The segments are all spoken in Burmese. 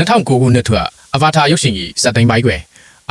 2009ခုနှစ်ထွက်အဗာတာရုပ်ရှင်ကြီးစက်သိန်းပိုင်းတွင်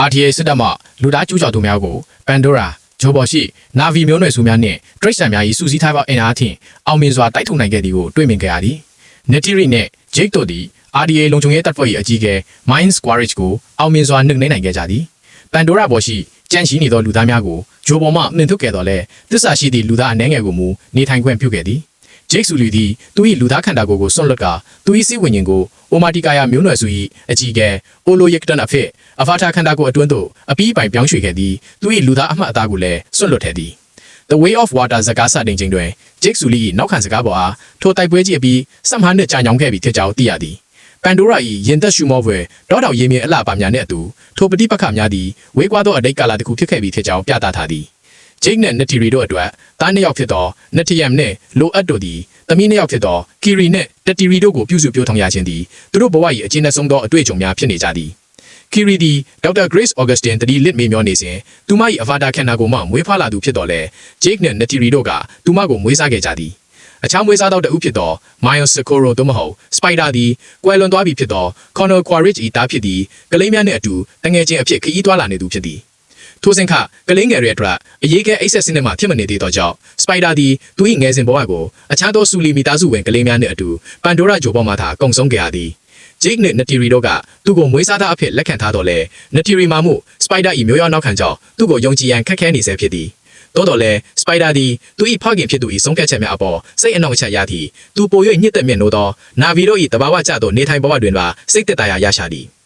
RTA စစ်တပ်မှလူသားကျူးကျော်သူများကို Pandora ဂျိုဘော်ရှိ Navi မျိုးနွယ်စုများနှင့်တရိတ်ဆန်များ၏စူးစီးထားသောအင်အားဖြင့်အောင်မြင်စွာတိုက်ထုတ်နိုင်ခဲ့သည်ကိုတွေ့မြင်ခဲ့ရသည်။ Netiri နှင့် Jake တို့သည် RTA လုံခြုံရေးတပ်ဖွဲ့၏အကြီးအကဲ Mind Squarage ကိုအောင်မြင်စွာနှိမ်နင်းနိုင်ခဲ့ကြသည်။ Pandora ဘော်ရှိကြန့်ရှိနေသောလူသားများကိုဂျိုဘော်မှနှင်ထုတ်ခဲ့တော်လဲသစ္စာရှိသည့်လူသားအနှဲငယ်ကိုမူနေထိုင်ခွင့်ပြုခဲ့သည်။ Jake ဆူလီသည်သူ၏လူသားခန္ဓာကိုယ်ကိုစွန့်လွတ်ကာသူ၏စိတ်ဝိညာဉ်ကိုအိုမာတီကာယာမျိုးနွယ်စု၏အကြီးအကဲအိုလိုယက်တန်အဖြစ်အဖာတာခန္ဓာကိုယ်အတွင်းသို့အပီးပိုင်ပြောင်းရွှေ့ခဲ့သည်သူ၏လူသားအမှတ်အသားကိုလည်းစွန့်လွတ်ခဲ့သည် The Way of Water ဇာတ်စတင်ချိန်တွင် Jake ဆူလီ၏နောက်ခံစကားပေါ်အားထိုတိုက်ပွဲကြီးအပြီး15နှစ်ကြာညောင်းခဲ့ပြီဖြစ်ကြောင်းသိရသည်။ Pandora ၏ရင်သက်ရှုမောဖွယ်တောတောင်ရေမြေအလှပများနှင့်အတူထိုပဋိပက္ခများသည်ဝေးကွာသောအတိတ်ကာလတစ်ခုဖြစ်ခဲ့ပြီဖြစ်ကြောင်းပြသထားသည်။ Jake နှင့် Netiri တို့အတွက်သားနှစ်ယောက်ဖြစ်သော Netiyam နှင့် Loat တို့သည်သမီးနှစ်ယောက်ဖြစ်သော Kiri နှင့် Tetiri တို့ကိုပြုစုပြောထောင်ရခြင်းသည်သူတို့ဘဝ၏အကျဉ်းဆုံးသောအတွေ့အကြုံများဖြစ်နေကြသည်။ Kiri သည် Dr. Grace Augustine တတိလစ်မေမျောနေစဉ်သူမ၏အဖာတာခန္ဓာကိုယ်မှမွေးဖွားလာသူဖြစ်တော်လဲ Jake နှင့် Netiri တို့ကသူမကိုမွေးစားခဲ့ကြသည်။အခြားမွေးစားသောတဦးဖြစ်သော Miles Socorro တို့မဟုတ် Spider သည်ကွယ်လွန်သွားပြီဖြစ်သော Connor Quaritch ၏သားဖြစ်သည်ကလေးများနှင့်အတူတငယ်ချင်းအဖြစ်ခရီးသွားလာနေသူဖြစ်သည်။ထိုစဉ်ခကလေးငယ်ရဲ့အတွက်အရေးကဲအိတ်ဆက်စင်းမှဖြစ်မနေသေးသောကြောင့် Spider သည်သူ၏ငယ်စဉ်ဘဝကိုအခြားသောဆူလီမီသားစုဝင်ကလေးများနှင့်အတူ Pandora ဂျိုဘော်မှသာကုံဆုံးခဲ့ရသည်။ Jake နှင့် Netiri တို့ကသူ့ကိုမွေးစားသားအဖြစ်လက်ခံထားတော်လဲ Netiri မှာမှု Spider ၏မျိုးရောနောက်ခံကြောင့်သူ့ကိုယုံကြည်ရန်ခက်ခဲနေဆဲဖြစ်သည်။သို့တော်လဲ Spider သည်သူ၏ဖခင်ဖြစ်သူ၏ဆုံးဖြတ်ချက်များအပေါ်စိတ်အနှောင့်အယှက်ရသည်သူပို၍ညှစ်သက်မြင့်နိုးသော Navi တို့၏တဘာဝကျသောနေထိုင်ဘဝတွင်ပါစိတ်သက်သာရာရရှာသည်။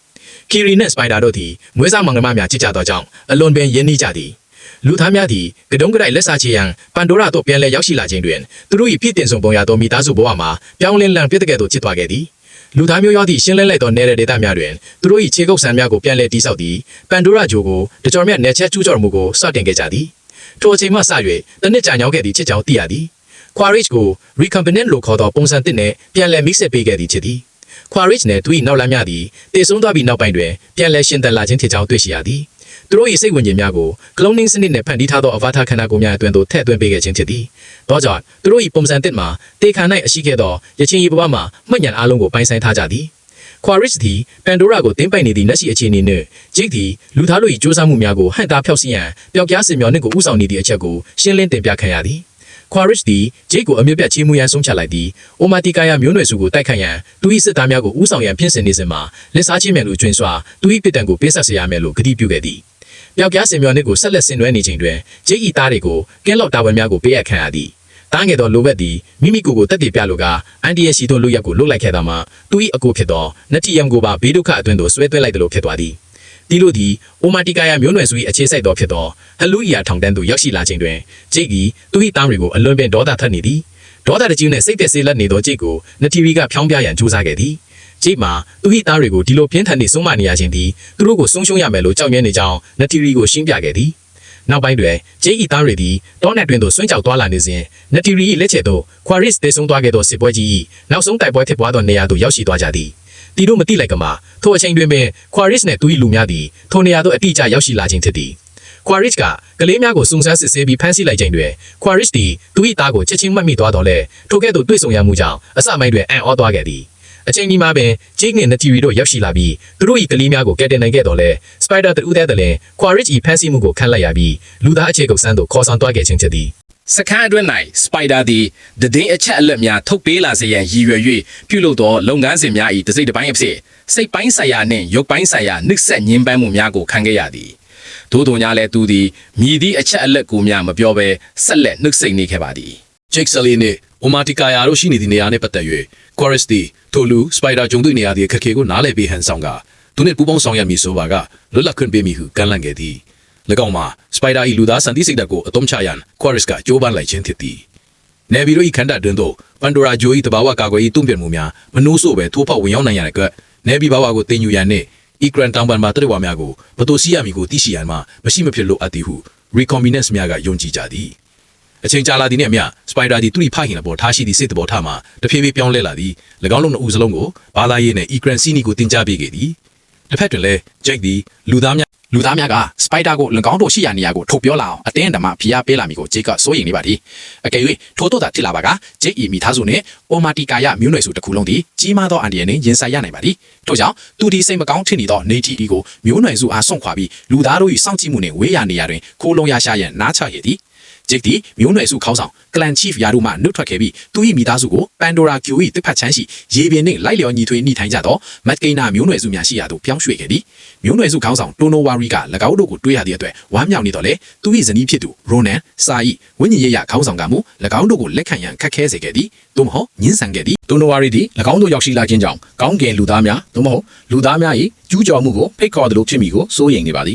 Kiri နှင့် Spider တို့သည်မွေးစားမောင်နှမများကြည်ကြသောကြောင့်အလွန်ပင်ရင်းနှီးကြသည်။လူသားများသည်ကတုံးကတိုက်လက်စားချေရန် Pandora သို့ပြန်လည်ရောက်ရှိလာခြင်းတွင်သူတို့၏ပြည့်တင်ဆုံးပုံရသောမိသားစုဘဝမှာပြောင်းလဲလံပြည့်တဲ့ကဲ့သို့ချစ်သွားခဲ့သည်။လူသားမျိုးရောသည့်ရှင်းလင်းလိုက်သောနယ်ဒေသများတွင်သူတို့၏ခြေကုပ်ဆံများကိုပြန်လည်တိဆောက်သည် Pandora ဂျိုကိုတကြော်မြတ်နယ်ချက်ကျူးကျော်မှုကိုစတင်ခဲ့ကြသည်။ထိုအချိန်မှစ၍တနစ်ကြာညောင်းခဲ့သည်ချစ်ကြောင်းသိရသည်။ Quaritch ကို recombinant လို့ခေါ်သောပုံစံတစ်နှင့်ပြန်လည် mix ပေးခဲ့သည်ဖြစ်သည်။ Quaritch နှင့်သူ၏နောက်လမ်းများသည်တည်ဆုံးသွားပြီးနောက်ပိုင်းတွင်ပြန်လည်ရှင်သန်လာခြင်းဖြစ်ကြောင်းတွေ့ရှိရသည်။သူတို့၏စိတ်ဝိညာဉ်များကို cloning စနစ်နှင့်ဖန်တီးထားသောအဗာတာခန္ဓာကိုယ်များအတွင်းသို့ထည့်သွင်းပေးခဲ့ခြင်းဖြစ်သည်။သောကြောင့်သူတို့၏ပုံစံတစ်မှာတေခါ၌အရှိခဲ့သောရချင်းရီဘဝမှာမှတ်ဉာဏ်အားလုံးကိုပိုင်းဆိုင်ထားကြသည်။ Quaritch သည် Pandora ကိုတင်းပိုင်နေသည့်နက်ရှိအခြေအနေနှင့် Jake သည်လူသားတို့၏ကြိုးစားမှုများကိုဟန့်တားဖျောက်ဆီးရန်ပျောက်ကြားစင်မျောနှင့်ကိုဥဆောင်နေသည့်အချက်ကိုရှင်းလင်းတင်ပြခံရသည်။ Quaritch သည် Jake ကိုအမြင့်ပြတ်ချေမှုရန်ဆုံးဖြတ်လိုက်သည်။ Omatikaya မျိုးနွယ်စုကိုတိုက်ခိုက်ရန်သူ၏စစ်သားများကိုဥဆောင်ရန်ဖြစ်စဉ်နေစဉ်မှာလက်စားချင်းမြန်လူကျွင်းစွာသူ၏ပြည်တံကိုပေးဆက်စေရမယ်လို့ကတိပြုခဲ့သည်။ပျောက်ကြားစင်မျောနှင့်ကိုဆက်လက်ဆင်နွှဲနေချိန်တွင် Jake ၏သားတွေကိုကင်းလော့တာဝန်များကိုပေးအပ်ခံရသည်။တားငယ်သောလိုဘက်သည်မိမိကိုယ်တက်တည်ပြလိုကအန်တီရဲ့စီတို့လူရက်ကိုလွတ်လိုက်ခဲ့သောမှသူ၏အကိုဖြစ်သော Netiyam ကိုပါဘေးဒုက္ခအတွင်းသို့ဆွဲသွင်းလိုက်သလိုဖြစ်သွားသည်။ဒီလိုသည် Omatikaya မျိုးနွယ်စု၏အခြေစိုက်သောဖြစ်သော Haluia ထောင်တန်းသို့ရောက်ရှိလာချိန်တွင် Jake သည်သူ၏သားတွေကိုအလွန်ပင်ဒေါသထွက်နေသည်။ဒေါသတကြီးနှင့်စိတ်ပျက်စေလက်နေသော Jake ကို Netiri ကဖြောင်းပြရန်ကြိုးစားခဲ့သည်။ Jake မှာသူ၏သားတွေကိုဒီလိုပြင်းထန်နေဆုံးမနေရခြင်းသည်သူတို့ကိုဆုံးရှုံးရမယ်လို့ကြောက်ရွံ့နေကြောင်း Netiri ကိုရှင်းပြခဲ့သည်။နောက်ပိုင်းတွင် Jake ၏သားတွေသည်တောနက်တွင်သို့ဆွင့်ကြောက်သွားလာနေစဉ် Netiri ၏လက်ချက်သို့ Quaritch တည်ဆုံးသွားခဲ့သောစစ်ပွဲကြီး၏နောက်ဆုံးတိုက်ပွဲဖြစ်ပွားသောနေရာသို့ရောက်ရှိသွားကြသည်။တီတို့မသိလိုက်ကမှာထိုအချိန်တွင်ပင် Quaritch နှင့်သူ၏လူများသည်ထိုနေရာသို့အတိအကျရောက်ရှိလာခြင်းဖြစ်သည်။ Quaritch ကကလေးများကိုစုံစမ်းစစ်ဆေးပြီးဖမ်းဆီးလိုက်ချိန်တွင် Quaritch သည်သူ၏သားကိုချက်ချင်းမှတ်မိသွားတော်လဲထိုကဲ့သို့တွေ့ဆုံရမှုကြောင့်အစပိုင်းတွင်အံ့ဩသွားခဲ့သည်။အချိန်ဒီမှာပင် Jake နှင့် Netiri တို့ရောက်ရှိလာပြီးသူတို့၏ကလေးများကိုကယ်တင်နိုင်ခဲ့တော်လဲ Spider တူးတဲ့တလင် Quaritch ၏ဖမ်းဆီးမှုကိုခံလိုက်ရပြီးလူသားအခြေကုပ်ဆန်းသို့ခေါ်ဆောင်သွားခဲ့ခြင်းဖြစ်သည်။စခန်းအတွင်း၌ Spider သည်တည်င်းအချက်အလက်များထုတ်ပေးလာစေရန်ရည်ရွယ်၍ပြုလုပ်သောလုပ်ငန်းစဉ်များ၏တစ်စိတ်တစ်ပိုင်းအဖြစ်စိတ်ပိုင်းဆိုင်ရာနှင့်ရုပ်ပိုင်းဆိုင်ရာနှိမ့်ဆက်ညှဉ်းပန်းမှုများကိုခံခဲ့ရသည်။သို့တော်များလည်းသူသည်မြည်သည့်အချက်အလက်ကိုများမပြောဘဲဆက်လက်နှိမ့်ဆက်နေခဲ့ပါသည်။ Jake Sully နှင့် Omatikaya တို့ရှိနေသည့်နေရာနှင့်ပတ်သက်၍ Quaritch သည်ထိုလူ Spider ဂျုံတွေ့နေရသည့်အခက်အခဲကိုနားလည်ပေးဟန်ဆောင်ကသူနှင့်ပူးပေါင်းဆောင်ရွက်မည်ဆိုပါကလွတ်လပ်ခွင့်ပေးမည်ဟုကမ်းလှမ်းခဲ့သည်။၎င်းမှာ Spider ၏လူသားစံတိစိတ်ဓာတ်ကိုအသုံးချရန် Quaritch ကကြိုးပမ်းလိုက်ခြင်းဖြစ်သည်။ Navi တို့၏ခန္ဓာတွင်သို့ Pandora ဂျို၏တဘာဝကာကွယ်ရေးတုံ့ပြန်မှုများမနှိုးဆို့ပဲထိုးဖောက်ဝင်ရောက်နိုင်ရတဲ့အတွက် Navi ဘာဝကိုတင်ယူရန်နှင့် Ikran တောင်ပန်မှာတရဝါများကိုဘတိုစီရမီကိုသိရှိရန်မှမရှိမဖြစ်လိုအပ်သည်ဟု recombinants များကယုံကြည်ကြသည်။အချိန်ကြာလာသည်နှင့်အမျှ Spider သည်သူ၏ဖခင်အပေါ်ထားရှိသည့်စိတ်တဘောထားမှာတဖြည်းဖြည်းပြောင်းလဲလာသည်၎င်းတို့နှစ်ဦးစလုံးကိုဘာသာရေးနှင့် Ikran စီနီကိုတင်ကြားပေးခဲ့သည်။ တစ်ဖက်တွင်လည်းဂျိတ်သည်လူသားများကစပိုက်ဒါကို၎င်းတို့ရှိရာနေရာကိုထုတ်ပြောလာအောင်အတင်းအဓမ္မဖိအားပေးလာမည်ကိုဂျိတ်ကစိုးရိမ်နေပါသည်အကယ်၍ထို့တော့သာဖြစ်လာပါကဂျိတ်ဤမိသားစုနှင့်အိုမာတီကာယမျိုးနွယ်စုတစ်ခုလုံးသည်ကြီးမားသောအန်ဒီယန်နှင့်ရင်ဆိုင်ရနိုင်ပါသည်ထို့ကြောင့်သူဒီစိတ်မကောင်းဖြစ်နေသောနေတီဒီကိုမျိုးနွယ်စုအားဆွန့်ခွာပြီးလူသားတို့၏စောင့်ကြည့်မှုနှင့်ဝေးရာနေရာတွင်ခိုးလုံရရှာရန်နားချရသည်ဂျိတ်သည်မျိုးနွယ်စုခေါင်းဆောင်ကလန်ချီဖ်ယာတို့မှနှုတ်ထွက်ခဲ့ပြီးသူ၏မိသားစုကိုပန်ဒိုရာကျူ၏တစ်ဖက်ချမ်းရှိရေပြင်နှင့်လိုက်လျော်ညီထွေနှိထိုင်ကြသောမက်ကိနာမျိုးနွယ်စုများရှိရာသို့ပြောင်းရွှေ့ခဲ့သည်မျိုးနွယ်စုခေါင်းဆောင်တိုနိုဝါရီက၎င်းတို့ကိုတွေးရသည့်အတွက်ဝမ်းမြောက်နေတော့လေသူ၏ဇနီးဖြစ်သူရိုနန်စာ၏ဝိညာဉ်ရေးရခေါင်းဆောင်ကမူ၎င်းတို့ကိုလက်ခံရန်ခက်ခဲစေခဲ့သည်သို့မဟုတ်ညှင်းဆန်ခဲ့သည်တိုနိုဝါရီသည်၎င်းတို့ရောက်ရှိလာခြင်းကြောင့်ကောင်းကင်လူသားများသို့မဟုတ်လူသားများ၏ကျူးကျော်မှုကိုဖိတ်ခေါ်သလိုဖြစ်မိကိုစိုးရိမ်နေပါသည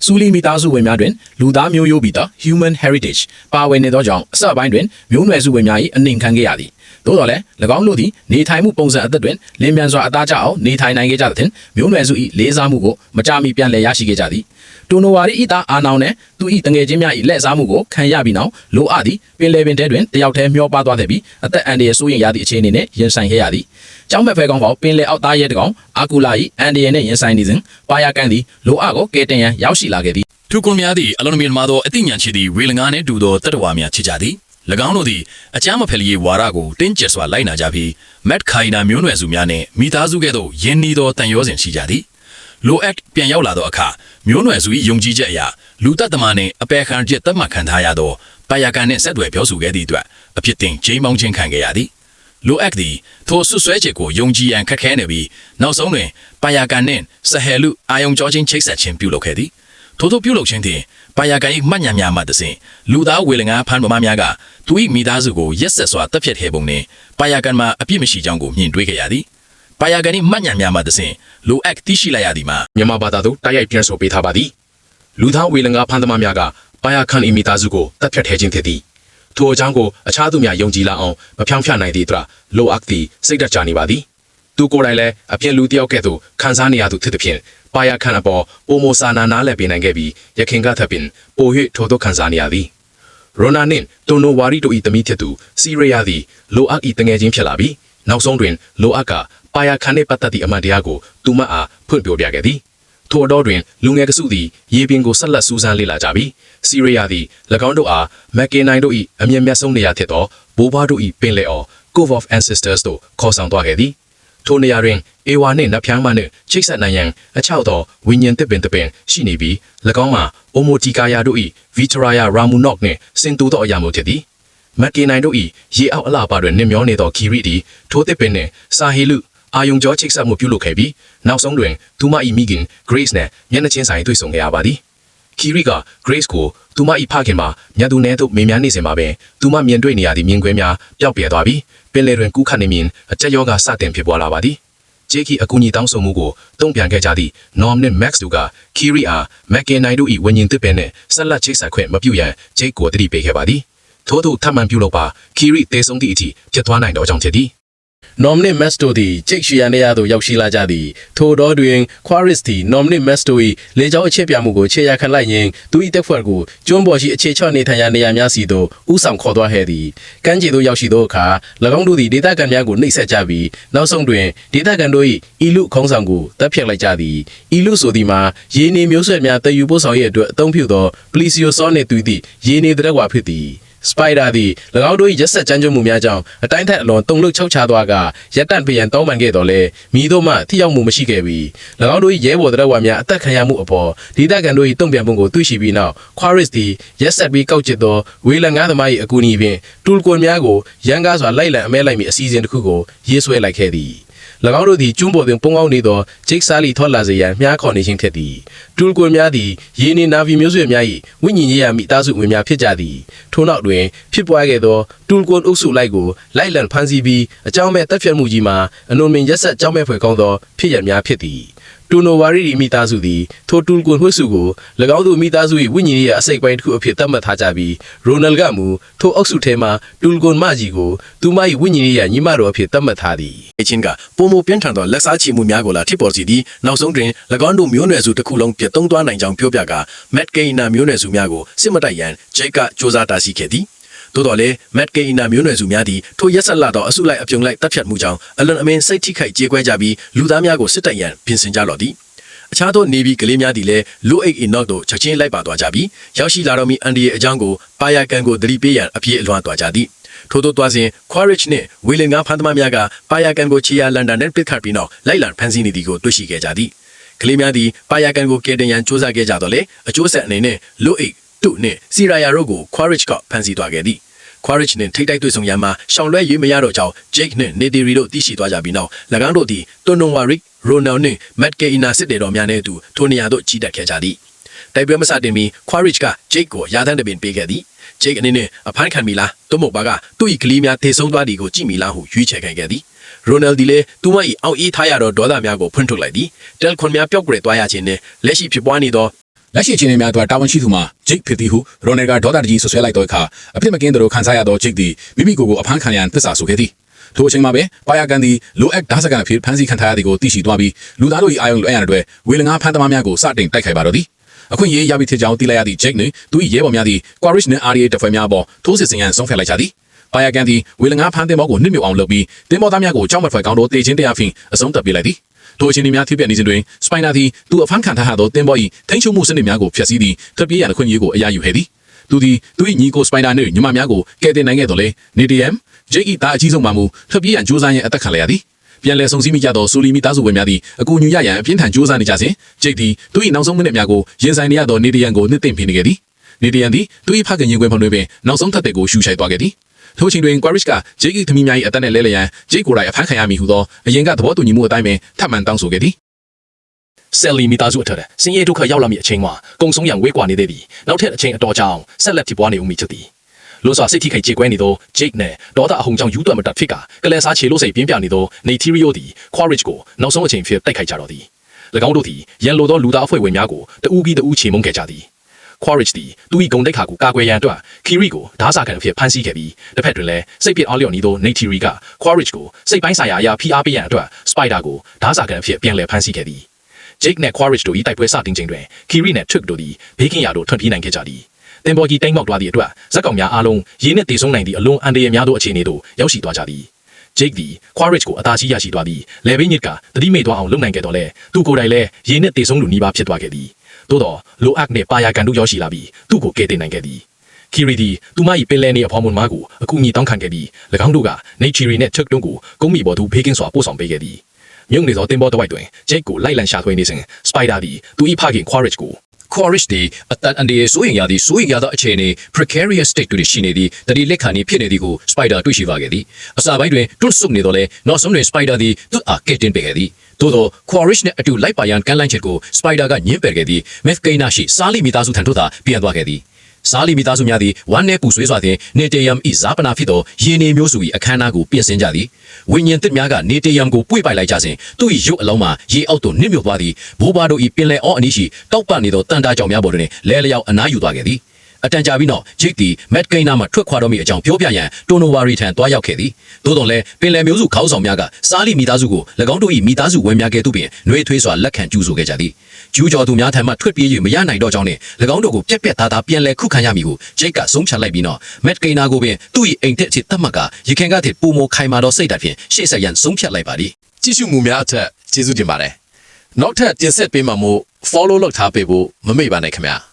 ်စူလီမီသားစုဝင်များတွင်လူသားမျိုးရိုးပြီးသော human heritage ပါဝင်နေသောကြောင့်အစပိုင်းတွင်မျိုးနွယ်စုဝင်များ၏အနှိမ်ခံခဲ့ရသည်သို့တော်လည်း၎င်းတို့သည်နေထိုင်မှုပုံစံအသက်တွင်လင်းမြန်စွာအသားကျအောင်နေထိုင်နိုင်ခဲ့ကြသဖြင့်မျိုးနွယ်စု၏လေးစားမှုကိုမကြာမီပြန်လည်ရရှိခဲ့ကြသည်တိုနိုဝါရီ၏သားအာနောင်နှင့်သူ၏တငယ်ချင်းများ၏လက်စားမှုကိုခံရပြီးနောက်လိုအပ်သည့်ပင်လယ်ပင်ထဲတွင်တယောက်တည်းမျောပါသွားခဲ့ပြီးအသက်အန္တရာယ်ဆိုးရင်ရသည့်အခြေအနေနှင့်ရင်ဆိုင်ခဲ့ရသည်ကျောင်းဘက်ဖဲကောင်းပေါပင်လယ်အောက်သားရဲတကောင်အာကူလာ၏အန်ဒီယန်နှင့်ရင်ဆိုင်နေစဉ်ပါယာကန်သည်လိုအပ်ကိုကဲတင်ရန်ရောက်ရှိလာခဲ့သည်ထိုကွန်များသည်အလုံးမြင်မှာသောအသိဉာဏ်ရှိသည့်ဝေလငါနှင့်တူသောတတ္တဝါများဖြစ်ကြသည်၎င်းတို့သည်အကြမ်းမဖက်လျေဝါဒကိုတင်းကျပ်စွာလိုက်နာကြပြီးမက်ခိုင်နာမျိုးနွယ်စုများနှင့်မိသားစုကဲ့သို့ယဉ်နီးသောတန်ရောစဉ်ရှိကြသည်လိုအက်ပြန်ရောက်လာသောအခါမျိုးနွယ်စု၏ယုံကြည်ချက်အရလူတတ်သမားနှင့်အပယ်ခံချက်သတ်မှတ်ခံထားရသောပါယာကန်နှင့်ဆက်သွယ်ပြောဆိုခဲ့သည့်အတွက်အဖြစ်တင်ဂျိမ်းမောင်းခြင်းခံခဲ့ရသည်လိုအက်သည်ထိုဆွဆွဲချက်ကိုယုံကြည်ရန်ခက်ခဲနေပြီးနောက်ဆုံးတွင်ပါယာကန်နှင့်ဆဟဲလူအာယုံကျော်ချင်းချိတ်ဆက်ခြင်းပြုလုပ်ခဲ့သည်ထို့ပြုလုပ်ခြင်းသည်ပါယာကန်၏မှတ်ဉာဏ်များမှတစဉ်လူသားဝေလငါဖန်ပမာများကသူ၏မိသားစုကိုရက်ဆက်စွာတပ်ဖြတ်ခဲ့ပုံနှင့်ပါယာကန်မှာအပြစ်မရှိကြောင်းကိုမြင်တွေ့ခဲ့ရသည်ပါယာကန်၏မှတ်ဉာဏ်များမှတစဉ်လိုအက်သိရှိလိုက်ရသည်မှာမြန်မာဘာသာသို့တိုက်ရိုက်ပြန်ဆိုပေးထားပါသည်လူသားဝေလငါဖန်သမားများကပါယာကန်၏မိသားစုကိုတပ်ဖြတ်ခဲ့ခြင်းဖြစ်သည်ထိုအကြောင်းကိုအခြားသူများယုံကြည်လာအောင်မဖြောင်းဖြနိုင်သည့်အတွက်လိုအက်သည်စိတ်ဓာတ်ကြနေပါသည်သူကိုယ်တိုင်လည်းအပြင်လူတစ်ယောက်ကဲ့သို့ခံစားနေရသူဖြစ်သဖြင့်ပါယာကန်အပေါ်ပိုမိုစာနာနားလည်ပေးနိုင်ခဲ့ပြီးရခင်ကထပ်ပင်ပို၍ထိုသို့ခံစားနေရသည်ရိုနာနှင့်တိုနိုဝါရီတို့၏သမီးဖြစ်သူစီရီယာသည်လိုအက်၏တငယ်ချင်းဖြစ်လာပြီးနောက်ဆုံးတွင်လိုအက်ကပါယာကန်နှင့်ပတ်သက်သည့်အမှန်တရားကိုသူမအားဖွင့်ပြောပြခဲ့သည်ထိုအတော်တွင်လူငယ်ကစုသည်ရေပြင်ကိုဆက်လက်စူးစမ်းလေ့လာကြပြီးစီရီယာသည်၎င်းတို့အားမက်ကင်နိုင်တို့၏အမြင့်မြတ်ဆုံးနေရာဖြစ်သောဘိုးဘွားတို့၏ပင်လယ်အော် Cove of Ancestors တို့ခေါ်ဆောင်သွားခဲ့သည်ထိုနေရာတွင်အေဝါနှင့်နဖျားမနှင့်ချိတ်ဆက်နိုင်ရန်အချောက်သောဝိညာဉ်သစ်ပင်ရှိနေပြီး၎င်းမှာအိုမိုတီကာယာတို့၏ဗီတရာယာရာမူနော့နှင့်စင်တူသောအရာမျိုးဖြစ်သည်မက်ကင်နိုင်တို့၏ရေအောက်အလှပါတွင်နှင်မျောနေသောခီရီသည်ထိုသစ်ပင်နှင့်စာဟီလူအာယုံကျော်ချိတ်ဆက်မှုပြုလုပ်ခဲ့ပြီးနောက်ဆုံးတွင်သူမ၏မိခင် Grace နှင့်မျက်နှာချင်းဆိုင်တွေ့ဆုံခဲ့ရပါသည်ခီရီက Grace ကိုသူမ၏ဖခင်မှာမြတ်သူနှင့်သို့မေးမြန်းနေစဉ်မှာပင်သူမမြင်တွေ့နေရသည့်မြင်ကွင်းများပျောက်ပြဲသွားပြီးပင်လယ်တွင်ကူးခတ်နေမြင်အကြက်ယောဂစတင်ဖြစ်ပွားလာပါသည်ဂျေကီအကူအညီတောင်းဆိုမှုကိုတုံ့ပြန်ခဲ့ကြသည့် Norm နှင့် Max တို့ကခီရီအားမက်ကင်နိုင်တို့၏ဝิญဉ်သစ်ပင်နှင့်ဆက်လက်ချိတ်ဆက်ခွင့်မပြုရန်ဂျေကိုတတိပေးခဲ့ပါသည်ထို့သို့ထပ်မံပြုလုပ်ပါခီရီတေဆုံးသည့်အထိဖြစ်သွားနိုင်သောကြောင့်ဖြစ်သည်နော်မနစ်မက်စတိုသည်ချိတ်ရှီယာနေရာသို့ရောက်ရှိလာကြသည်ထိုတော်တွင်ခွာရစ်သည်နော်မနစ်မက်စတို၏လေကြောင်းအချက်ပြမှုကိုခြေရာခံလိုက်ရင်းသူ၏တက်ဖွဲ့ကိုကျွန်းပေါ်ရှိအခြေချနေထိုင်ရာနေရာများစီသို့ဥဆောင်ခေါ်သွားခဲ့သည်ကမ်းခြေသို့ရောက်ရှိသောအခါ၎င်းတို့သည်ဒေသခံများကိုနှိပ်စက်ကြပြီးနောက်ဆုံးတွင်ဒေသခံတို့၏ဤလူခေါင်းဆောင်ကိုတပ်ဖြတ်လိုက်ကြသည်ဤလူဆိုသည်မှာရေနေမျိုးဆွဲများတည်ယူပို့ဆောင်ရေးအတွက်အသုံးပြုသောပလီစီယိုဆောနစ်သူသည့်ရေနေတဲ့ဝါဖြစ်သည်စပိုက်ဒါသည်၎င်းတို့၏ရက်ဆက်ကြမ်းကြုတ်မှုများကြောင့်အတိုင်းထက်အလွန်တုန်လှုပ်ခြောက်ခြားသွားကရက်တန့်ပြန်တောင်းပန်ခဲ့တော်လဲမိတို့မှထိရောက်မှုမရှိခဲ့ပြီး၎င်းတို့၏ရဲဘော်တဲ့ဝါများအသက်ခံရမှုအပေါ်ဒေသခံတို့၏တုံ့ပြန်မှုကိုသိရှိပြီးနောက်ခွာရစ်သည်ရက်ဆက်ပြီးကောက်ကျစ်သောဝေလငါးသမား၏အကူအညီဖြင့်တူလ်ကွန်များကိုရန်ကားစွာလိုက်လံအမဲလိုက်မည့်အစီအစဉ်တစ်ခုကိုရေးဆွဲလိုက်ခဲ့သည်၎င်းတို့သည်ကျွန်းပေါ်တွင်ပုံအောင်နေသောဂျိတ်ဆာလီထော်လာစေရန်မြားခေါ်နေခြင်းဖြစ်သည်တူလ်ကွန်များသည်ရေနေနာဗီမျိုးဆွေများ၏ဝိညာဉ်ရေးရာမိသားစုဝင်များဖြစ်ကြသည်ထို့နောက်တွင်ဖြစ်ပွားခဲ့သောတူလ်ကွန်အုပ်စုလိုက်ကိုလိုက်လံဖမ်းဆီးပြီးအကြောင်းမဲ့တပ်ဖြတ်မှုကြီးမှာအနုံမင်ရက်ဆက်ကြောင်းမဲ့ဖွယ်ကောင်းသောဖြစ်ရများဖြစ်သည်တူနိုဝါရီမိသားစုသည်ထိုတူလ်ကွန်ဝှက်စုကို၎င်းတို့မိသားစု၏ဝိညာဉ်ရေးရာအစိတ်ပိုင်းတစ်ခုအဖြစ်သတ်မှတ်ထားကြပြီးရိုနယ်ကမူထိုအုပ်စုထဲမှတူလ်ကွန်မကြီးကိုသူမ၏ဝိညာဉ်ရေးရာညီမတော်အဖြစ်သတ်မှတ်ထားသည်အချင်းကပုံမပြင်းထန်သောလက်စားချီမှုများကိုလာထိပေါ်စီသည်နောက်ဆုံးတွင်၎င်းတို့မျိုးနွယ်စုတစ်ခုလုံးပြတ်သုံးသွားနိုင်ကြောင်းပြောပြကမက်ကိနာမျိုးနွယ်စုများကိုစစ်မတိုက်ရန်ဂျိတ်ကစ조사တားဆီးခဲ့သည်သို့တော်လည်းမက်ကိနာမျိုးနွယ်စုများသည်ထိုရက်ဆက်လာသောအစုလိုက်အပြုံလိုက်တပ်ဖြတ်မှုကြောင့်အလွန်အမင်းစိတ်ထိခိုက်ကြေကွဲကြပြီးလူသားများကိုစစ်တိုက်ရန်ပြင်ဆင်ကြလော့သည် အခြားသောနေဗီကလေးများသည်လည်းလိုအိတ်အင်နော့တို့ချက်ချင်းလိုက်ပါသွားကြပြီးရောက်ရှိလာတော့မီအန်ဒီရဲ့အကြောင်းကိုပါယာကန်ကိုသတိပေးရန်အပြည့်အလွှမ်းသွားကြသည်ထို့သောသွားစဉ် Quaritch နှင့်ဝီလင်ငါဖန်သမားများကပါယာကန်ကိုချီယာလန်ဒန်နဲ့ပစ်ခတ်ပြီးနောက်လိုက်လံဖမ်းဆီးနေသည်ကိုတွေ့ရှိခဲ့ကြသည်ကလေးများသည်ပါယာကန်ကိုကယ်တင်ရန်စူးစမ်းခဲ့ကြတော့လေအကျိုးဆက်အနေနဲ့လိုအိတ်တုနှင့်စီရာယာတို့ကို Quaritch ကဖမ်းဆီးသွားခဲ့သည်Quaritch နှင့်ထိတ်တိုက်တွေ့ဆုံရမှာရှောင်းလွဲရွေးမရတော့ကြောင်း Jake နှင့် Neteri တို့သိရှိသွားကြပြီးနောက်၎င်းတို့သည် Tonowari, Ronald နှင့် Matt Keina စစ်တေတော်များနဲ့အတူထိုနေရာသို့ကြီးတက်ခဲ့ကြသည်တိုက်ပွဲမစတင်မီ Quaritch က Jake ကိုရာသန်းတပင်ပေးခဲ့သည် Jake အနေနဲ့အဖမ်းခံမိလားသို့မဟုတ်ပါကသူ့၏ကလေးများထေဆုံးသွားသည်ကိုကြည့်မိလားဟုရွေးချယ်ခဲ့သည်Ronald ဒီလေသူမ၏အောက်အေးထားရတော့ဒေါသများကိုဖွင့်ထုတ်လိုက်သည်တယ်ခွန်များပျောက်ကွယ်သွားရခြင်းနဲ့လက်ရှိဖြစ်ပွားနေသောလက်ရှိချင်းများအတွက်တာဝန်ရှိသူမှာ Jake ဖြစ်သည်ဟု Ronald ကဒေါသတကြီးဆွဆွဲလိုက်သောအခါအဖြစ်မကင်းတို့ခံစားရသော Jake သည်မိမိကိုယ်ကိုအဖမ်းခံရန်သစ္စာဆိုခဲ့သည်ထိုအချိန်မှာပဲပါယာကန်သည်လိုအပ်ဓာတ်စကန်အဖြစ်ဖမ်းဆီးခံထားရသည်ကိုသိရှိသွားပြီးလူသားတို့၏အာယုံလွှဲရန်အတွက်ဝေလငါဖမ်းသမားများကိုစတင်တိုက်ခိုက်ပါတော့သည်အခွင့်အရေးရပြီးဖြစ်ကြောင်းသိလိုက်ရသည့် Jake နှင့်သူ၏ရဲဘော်များသည် Quaritch နှင့် RDA တပ်ဖွဲ့များပေါ်ထိုးစစ်ဆင်ရန်ဆုံးဖြတ်လိုက်ကြသည်ပါယာကန်သည်ဝေလငါဖမ်းသင်္ဘောကိုနှိမ့်မြုပ်အောင်လုပ်ပြီးသင်္ဘောသားများကိုကြောက်မထွက်ကောင်းသောတေချင်းတရားဖြင့်အဆုံးသတ်ပေးလိုက်သည်ထိုအချိန်များထိပြနေစဉ်တွင် Spider သည်သူအဖမ်းခံထားသောသင်္ဘော၏ထိန်းချုပ်မှုစနစ်များကိုဖျက်ဆီးသည့်ထွက်ပြေးရန်အခွင့်အရေးကိုအရယူခဲ့သည်သူသည်သူ၏ညီကို Spider နှင့်ညီမများကိုကယ်တင်နိုင်ခဲ့တော်လဲ Nedium Jake ၏သားအကြီးဆုံးမှမူထွက်ပြေးရန်ကြိုးစားရန်အသက်ခံလိုက်ရသည်ပြန်လည်ဆုံစည်းမိကြသောဆိုလီမီသားစုဝင်များသည်အကူအညီရရန်အပြင်းထန်ကြိုးစားနေကြစဉ် Jake သည်သူ၏နောက်ဆုံးမိနစ်များကိုရင်ဆိုင်နေရသော Nedium ကိုနှစ်သိမ့်ဖိနေခဲ့သည် Nedium သည်သူ၏ဖခင်ရင်ခွင်ဖုံတွင်ပင်နောက်ဆုံးထပ်တဲ့ကိုရှူရှိုက်သွားခဲ့သည်ထိုအချိန်တွင် Quaritch က Jake ၏သမီးများ၏အသက်နှင့်လဲလျက်Jake ကိုယ်တိုင်အဖမ်းခံရမည်ဟုသောအရင်ကသဘောတူညီမှုအတိုင်းပင်ထပ်မံတောင်းဆိုခဲ့သည်ဆက်လီမိသားစုအထက်ဆင်းရဲဒုက္ခရောက်လာမည့်အချိန်မှာကုံဆုံးရန်ဝေးကွာနေသေးသည်နောက်ထပ်အချိန်အတော်ကြာအောင်ဆက်လက်ဖြစ်ပွားနေဦးမည်ဖြစ်သည်လွန်စွာစိတ်ထိခိုက်ကြေကွဲနေသော Jake နှင့်ဒေါသအဟုန်ကြောင့်ယူသွက်မတတ်ဖြစ်ကကလဲစားချေလို့စိတ်ပြင်းပြနေသော Neteri သည် Quaritch ကိုနောက်ဆုံးအချိန်ဖြစ်တိုက်ခိုက်ကြတော့သည်၎င်းတို့သည်ရန်လိုသောလူသားအဖွဲ့ဝင်များကိုတဦးပြီးတဦးချေမှုန်းခဲ့ကြသည်Quaritch သည်သူ၏ဂုဏ်တိတ်ခါကိုကာကွယ်ရန်အတွက် Kiri ကိုဓာစာခံအဖြစ်ဖမ်းဆီးခဲ့ပြီးတစ်ဖက်တွင်လည်းစိတ်ပြစ်အားလျော့နေသော Neteri က Quaritch ကိုစိတ်ပိုင်းဆိုင်ရာအရာဖိအားပေးရန်အတွက် Spider ကိုဓာစာခံအဖြစ်ပြန်လည်ဖမ်းဆီးခဲ့သည်Jake နဲ့ Quaritch တို့၏တိုက်ပွဲစတင်ချိန်တွင် Kiri နဲ့ Trick တို့သည်ဘေးကင်းရာသို့ထွက်ပြေးနိုင်ခဲ့ကြသည်။တင်ပေါ်ကြီးတိမ်မောက်သွားသည့်အတွက်ဇက်ကောင်များအားလုံးရင်းနှင့်တေဆုံးနိုင်သည့်အလွန်အန္တရာယ်များသောအခြေအနေသို့ရောက်ရှိသွားကြသည်။ Jake သည် Quaritch ကိုအသာစီးရရှိသွားပြီးလယ်ဘေးညစ်ကတတိမိတ်သွားအောင်လုပ်နိုင်ခဲ့တော့လဲသူကိုယ်တိုင်လည်းရင်းနှင့်တေဆုံးလူနီးပါးဖြစ်သွားခဲ့သည်။သို့တော့လိုအပ်နှင့်ပါယာကန်တို့ရောက်ရှိလာပြီးသူ့ကိုကယ်တင်နိုင်ခဲ့သည်။ Kiri သည်သူမ၏ပင်လယ်နေအဖော်မွန်မားကိုအကူအညီတောင်းခံခဲ့ပြီး၎င်းတို့က Neteri နဲ့ Trick တို့ကိုကုန်းမီပေါ်သို့ဘေးကင်းစွာပို့ဆောင်ပေးခဲ့သည်။မြုပ်နေသောတင်ပေါ်တစ်ဝိုက်တွင် Jake ကိုလိုက်လံရှာဖွေနေစဉ် Spider သည်သူ၏ဖခင် Quaritch ကို Quaritch သည်အတန်အန်ဒီရဲ့စိုးရိမ်ရသည့်စိုးရိမ်ရသောအခြေအနေ precarious state တွေရှိနေသည့်တတိလက်ခံနေဖြစ်နေသည်ကို Spider တွေ့ရှိပါခဲ့သည်အစပိုင်းတွင်တွန့်ဆုတ်နေတော့လဲနောက်ဆုံးတွင် Spider သည်သူ့အားကယ်တင်ပေးခဲ့သည်သို့သော Quaritch နှင့်အတူလိုက်ပါရန်ကမ်းလှမ်းချက်ကို Spider ကညှင်းပယ်ခဲ့သည် Matt Keina ရှိစားလိမိသားစုထံသို့သာပြန်သွားခဲ့သည်စားလီမိသားစုများသည်ဝမ်းနဲ့ပူဆွေးစွာဖြင့်နေတေယမ်ဤဇာပနာဖြစ်သောယင်းနေမျိုးစု၏အခမ်းအနားကိုပြင်ဆင်ကြသည်ဝိညာဉ်သစ်များကနေတေယမ်ကိုပွေ့ပိုက်လိုက်ကြစဉ်သူ၏ရုပ်အလုံးမှာရေအောက်သို့နှိမ့်မြုပ်သွားသည်ဘိုးဘွားတို့၏ပင်လယ်အော်အနီးရှိတောက်ပနေသောတန်တာကြောင်များပေါ်တွင်လဲလျောက်အနားယူသွားခဲ့သည်အတန်ကြာပြီးနောက် Jake သည် Matt Keina မှထွက်ခွာတော့မိအကြောင်းပြောပြရန် Tonowari ထံတွားရောက်ခဲ့သည်သို့တော်လည်းပင်လယ်မျိုးစုခေါင်းဆောင်များကစားလီမိသားစုကို၎င်းတို့၏မိသားစုဝင်များကဲ့သို့ပင်နှွေးထွေးစွာလက်ခံကြိုးဆိုခဲ့ကြသည်ကျူးကျော်သူများထံမှထွက်ပြေး၍မရနိုင်တော့ကြောင်းနှင့်၎င်းတို့ကိုပြက်ပြက်သားသားပြန်လည်ခုခံရမည်ကို Jake ကဆုံးဖြတ်လိုက်ပြီးနောက် Matt Keina ကိုပင်သူ့၏အိမ်ထက်အဖြစ်သတ်မှတ်ကရခင်ကတည်းပုံမခိုင်မာသောစိတ်ဓာတ်ဖြင့်ရှေ့ဆက်ရန်ဆုံးဖြတ်လိုက်ပါသည်ကြည့်ရှုမှုများအထက်ကျေးဇူးတင်ပါတယ်နောက်ထပ်တင်ဆက်ပေးမှာမို့ follow လုပ်ထားပေးဖို့မမေ့ပါနဲ့ခင်ဗျာ